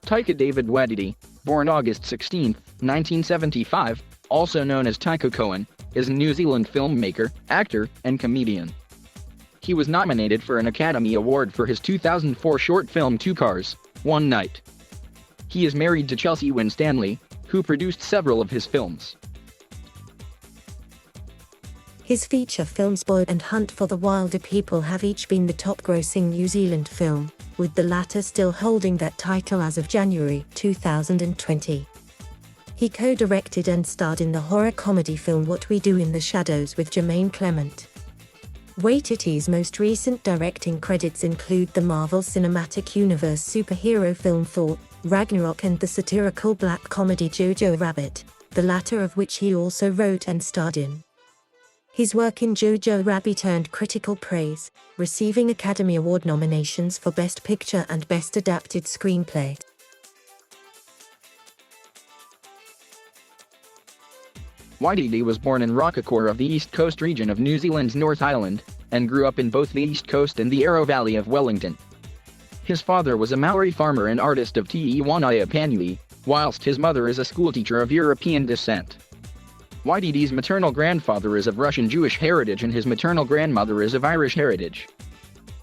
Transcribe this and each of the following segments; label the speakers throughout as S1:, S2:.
S1: Taika David Waititi, born August 16, 1975, also known as Taika Cohen, is a New Zealand filmmaker, actor, and comedian. He was nominated for an Academy Award for his 2004 short film Two Cars, One Night. He is married to Chelsea Winstanley, who produced several of his films.
S2: His feature films Boy and Hunt for the Wilder People have each been the top-grossing New Zealand film, with the latter still holding that title as of January 2020. He co-directed and starred in the horror comedy film What We Do in the Shadows with Jermaine Clement. Waititi's most recent directing credits include the Marvel Cinematic Universe superhero film Thor: Ragnarok and the satirical black comedy Jojo Rabbit, the latter of which he also wrote and starred in. His work in Jojo Rabbit earned critical praise, receiving Academy Award nominations for Best Picture and Best Adapted Screenplay.
S1: Waititi was born in Rockakor of the East Coast region of New Zealand's North Island, and grew up in both the East Coast and the Arrow Valley of Wellington. His father was a Maori farmer and artist of Te Iwanaia, whilst his mother is a schoolteacher of European descent. Waititi's maternal grandfather is of Russian Jewish heritage and his maternal grandmother is of Irish heritage.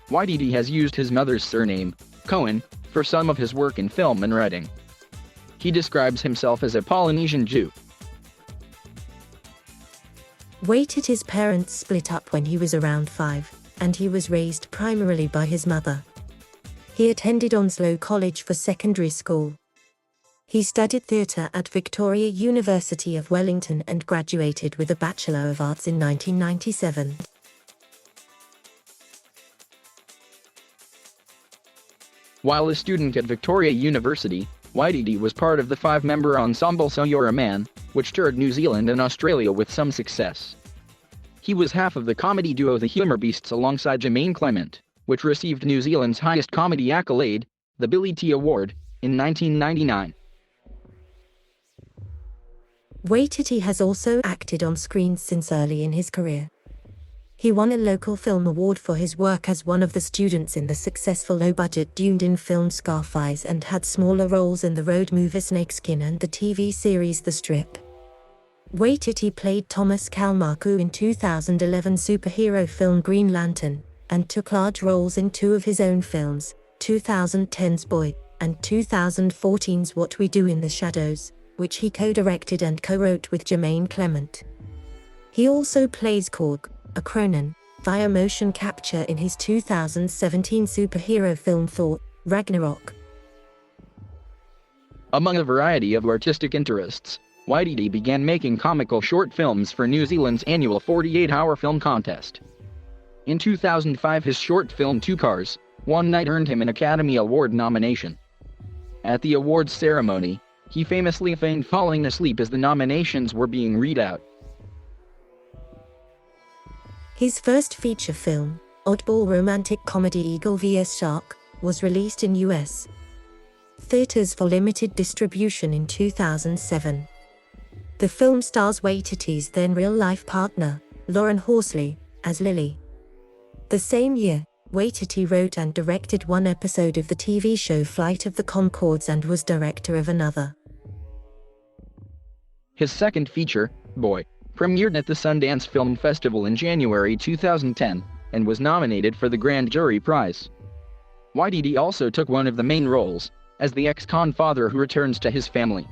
S1: Waititi has used his mother's surname, Cohen, for some of his work in film and writing. He describes himself as a Polynesian Jew.
S2: Waititi's parents split up when he was around 5, and he was raised primarily by his mother. He attended Onslow College for secondary school. He studied theatre at Victoria University of Wellington and graduated with a Bachelor of Arts in 1997.
S1: While a student at Victoria University, Waititi was part of the 5-member ensemble So You're a Man, which toured New Zealand and Australia with some success. He was half of the comedy duo The Humour Beasts alongside Jermaine Clement, which received New Zealand's highest comedy accolade, the Billy T Award, in 1999.
S2: Waititi has also acted on screen since early in his career. He won a local film award for his work as one of the students in the successful low-budget Dunedin film Scarface and had smaller roles in the road movie Snakeskin and the TV series The Strip. Waititi played Thomas Kalmaku in 2011 superhero film Green Lantern, and took large roles in 2 of his own films, 2010's Boy, and 2014's What We Do in the Shadows, which he co-directed and co-wrote with Jermaine Clement. He also plays Korg, a Cronin, via motion capture in his 2017 superhero film Thor: Ragnarok.
S1: Among a variety of artistic interests, Waititi began making comical short films for New Zealand's annual 48-hour film contest. In 2005 his short film Two Cars, One Night earned him an Academy Award nomination. At the awards ceremony, he famously feigned falling asleep as the nominations were being read out.
S2: His first feature film, oddball romantic comedy Eagle vs. Shark, was released in U.S. theaters for limited distribution in 2007. The film stars Waititi's then real-life partner, Lauren Horsley, as Lily. The same year, Waititi wrote and directed one episode of the TV show Flight of the Conchords and was director of another.
S1: His second feature, Boy, premiered at the Sundance Film Festival in January 2010, and was nominated for the Grand Jury Prize. Waititi also took one of the main roles, as the ex-con father who returns to his family.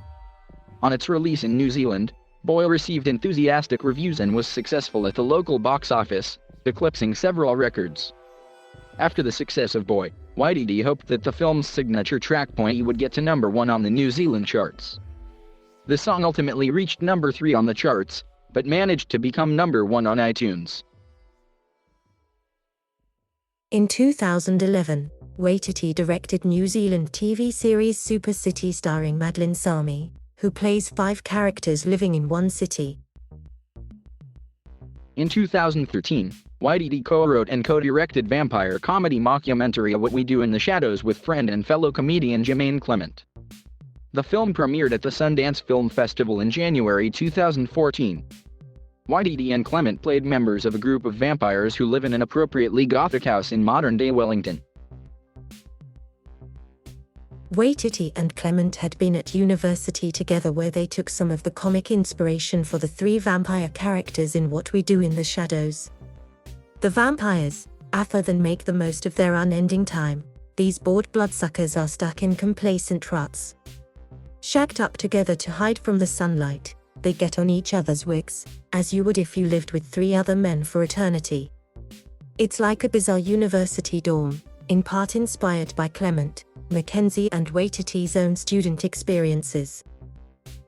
S1: On its release in New Zealand, Boy received enthusiastic reviews and was successful at the local box office, eclipsing several records. After the success of Boy, Waititi hoped that the film's signature track Point would get to number 1 on the New Zealand charts. The song ultimately reached number 3 on the charts, but managed to become number 1 on iTunes.
S2: In 2011, Waititi directed New Zealand TV series Super City starring Madeline Sami, who plays 5 characters living in one city.
S1: In 2013, Waititi co-wrote and co-directed vampire comedy mockumentary What We Do in the Shadows with friend and fellow comedian Jermaine Clement. The film premiered at the Sundance Film Festival in January 2014. Waititi and Clement played members of a group of vampires who live in an appropriately gothic house in modern-day Wellington.
S2: Waititi and Clement had been at university together, where they took some of the comic inspiration for the three vampire characters in What We Do in the Shadows. The vampires, other than make the most of their unending time, these bored bloodsuckers are stuck in complacent ruts. Shacked up together to hide from the sunlight, they get on each other's wicks, as you would if you lived with three other men for eternity. It's like a bizarre university dorm, in part inspired by Clement, Mackenzie and Waititi's own student experiences.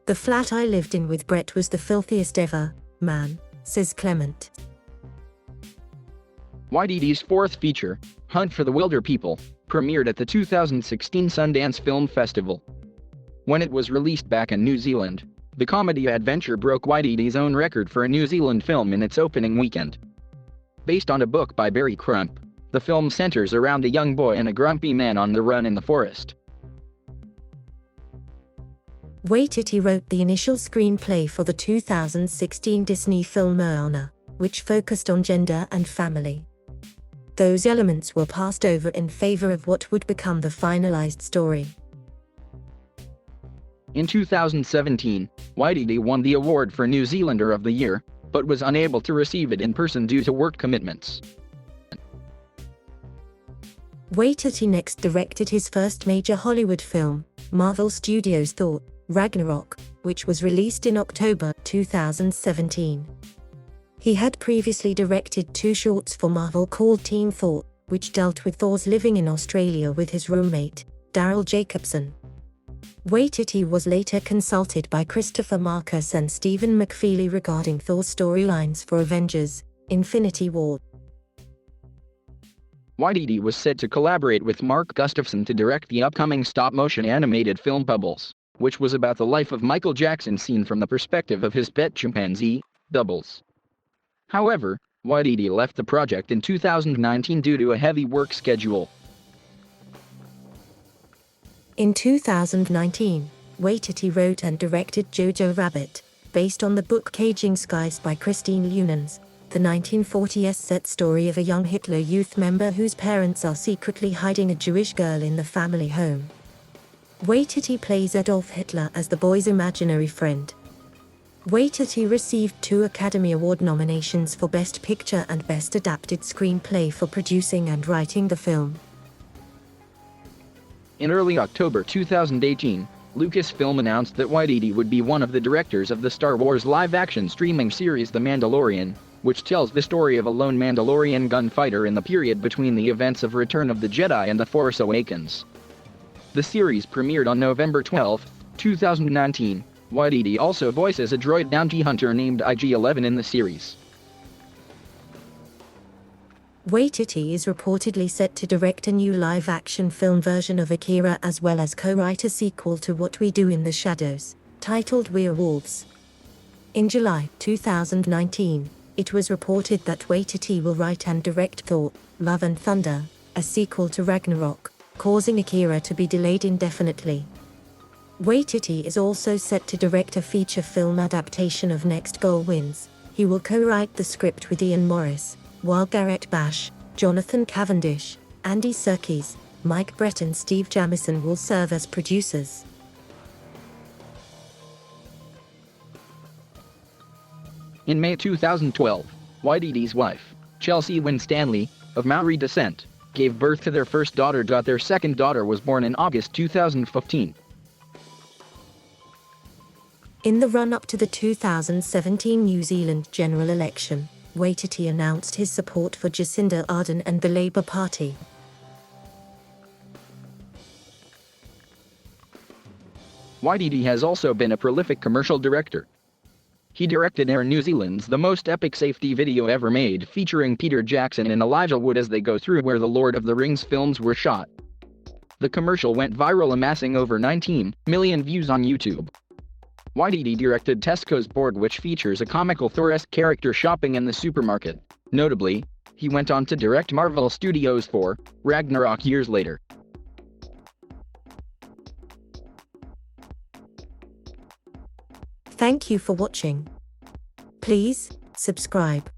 S2: "The flat I lived in with Brett was the filthiest ever, man," says Clement.
S1: Waititi's fourth feature, Hunt for the Wilder People, premiered at the 2016 Sundance Film Festival. When it was released back in New Zealand, the comedy adventure broke Waititi's own record for a New Zealand film in its opening weekend. Based on a book by Barry Crump, the film centers around a young boy and a grumpy man on the run in the forest.
S2: Waititi wrote the initial screenplay for the 2016 Disney film Moana, which focused on gender and family. Those elements were passed over in favor of what would become the finalized story.
S1: In 2017, Waititi won the award for New Zealander of the Year, but was unable to receive it in person due to work commitments.
S2: Waititi next directed his first major Hollywood film, Marvel Studios' Thor: Ragnarok, which was released in October 2017. He had previously directed two shorts for Marvel called Team Thor, which dealt with Thor's living in Australia with his roommate, Daryl Jacobson. Waititi was later consulted by Christopher Marcus and Stephen McFeely regarding Thor's storylines for Avengers: Infinity War.
S1: Waititi was set to collaborate with Mark Gustafson to direct the upcoming stop-motion animated film Bubbles, which was about the life of Michael Jackson seen from the perspective of his pet chimpanzee, Bubbles. However, Waititi left the project in 2019 due to a heavy work schedule.
S2: In 2019, Waititi wrote and directed Jojo Rabbit, based on the book Caging Skies by Christine Lunans, the 1940s set story of a young Hitler Youth member whose parents are secretly hiding a Jewish girl in the family home. Waititi plays Adolf Hitler as the boy's imaginary friend. Waititi received 2 Academy Award nominations for Best Picture and Best Adapted Screenplay for producing and writing the film.
S1: In early October 2018, Lucasfilm announced that Waititi would be one of the directors of the Star Wars live-action streaming series The Mandalorian, which tells the story of a lone Mandalorian gunfighter in the period between the events of Return of the Jedi and The Force Awakens. The series premiered on November 12, 2019. Waititi also voices a droid bounty hunter named IG-11 in the series.
S2: Waititi is reportedly set to direct a new live-action film version of Akira as well as co-write a sequel to What We Do in the Shadows, titled We're Wolves. In July 2019, it was reported that Waititi will write and direct Thor: Love and Thunder, a sequel to Ragnarok, causing Akira to be delayed indefinitely. Waititi is also set to direct a feature film adaptation of Next Goal Wins. He will co-write the script with Ian Morris, while Garrett Bash, Jonathan Cavendish, Andy Serkis, Mike Brett and Steve Jamison will serve as producers.
S1: In May 2012, Waititi's wife, Chelsea Winstanley, of Maori descent, gave birth to their first daughter. Their second daughter was born in August 2015.
S2: In the run-up to the 2017 New Zealand general election, Waititi announced his support for Jacinda Ardern and the Labour Party.
S1: Waititi has also been a prolific commercial director. He directed Air New Zealand's The Most Epic Safety Video Ever Made, featuring Peter Jackson and Elijah Wood as they go through where the Lord of the Rings films were shot. The commercial went viral, amassing over 19 million views on YouTube. Waititi directed Tesco's Board, which features a comical Thor-esque character shopping in the supermarket. Notably, he went on to direct Marvel Studios' Thor: Ragnarok years later.
S2: Thank you for watching. Please subscribe.